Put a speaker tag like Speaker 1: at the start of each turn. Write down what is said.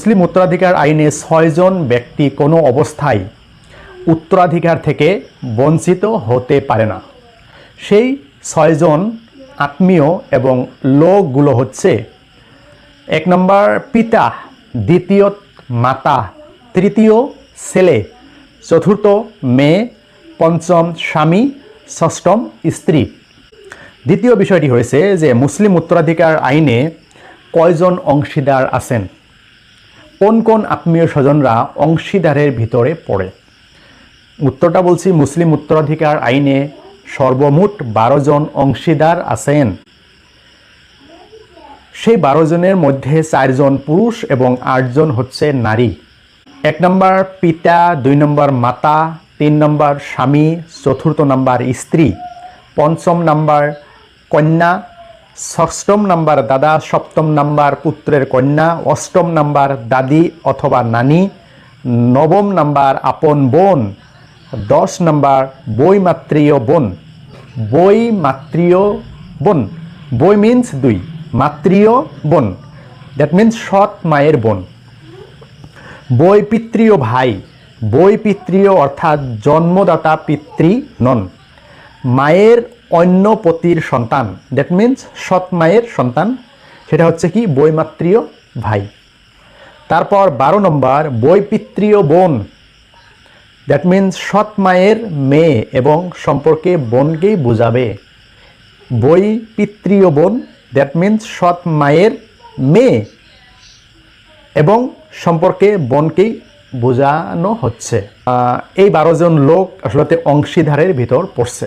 Speaker 1: মুসলিম উত্তরাধিকার আইনে 6 জন ব্যক্তি কোনো অবস্থায় উত্তরাধিকার থেকে বঞ্চিত হতে পারে না। সেই 6 জন আত্মীয় এবং লোকগুলো হচ্ছে: 1 নম্বর পিতা, 2য় মাতা, 3য় ছেলে, 4র্থ মেয়ে, 5ম স্বামী, 6ম স্ত্রী। দ্বিতীয় বিষয়টি হয়েছে যে মুসলিম উত্তরাধিকার আইনে কয়জন অংশীদার আছেন, কোন কোন আত্মীয় স্বজনরা অংশীদারের ভিতরে পড়ে। উত্তরটা বলছি, মুসলিম উত্তরাধিকার আইনে সর্বমোট 12 জন অংশীদার আছেন। সেই 12 জনের মধ্যে 4 জন পুরুষ এবং 8 জন হচ্ছে নারী। 1 নম্বর পিতা, 2 নম্বর মাতা, 3 নম্বর স্বামী, 4র্থ নম্বর স্ত্রী, 5ম নম্বর কন্যা, 6ম নম্বর দাদা, 7ম নম্বর পুত্রের কন্যা, 8ম নম্বর দাদি অথবা নানি, 9ম নম্বর আপন বোন, 10 নম্বর বৈমাত্রীয় বোন। বৈমাত্রীয় বোন, বই মিন্স 2, মাতৃয় বোন, দ্যাট মিন্স সৎ মায়ের বোন। বৈপিত্রীয় ভাই, বৈপিত্রীয় অর্থাৎ জন্মদাতা পিতৃ নন। মায়ের অন্য পতির সন্তান, দ্যাট মিন্স সৎ মায়ের সন্তান, সেটা হচ্ছে কি বৈমাত্রীয় ভাই। তারপর 12 নম্বর বৈপিত্রীয় বোন, দ্যাট মিন্স সৎ মায়ের মেয়ে এবং সম্পর্কে বোনকেই বোঝাবে। বৈপিত্রীয় বোন, দ্যাট মিন্স সৎ মায়ের মেয়ে এবং সম্পর্কে বোনকেই বোঝানো হচ্ছে। এই 12 জন লোক আসলে অংশীদারের ভিতর পড়ছে।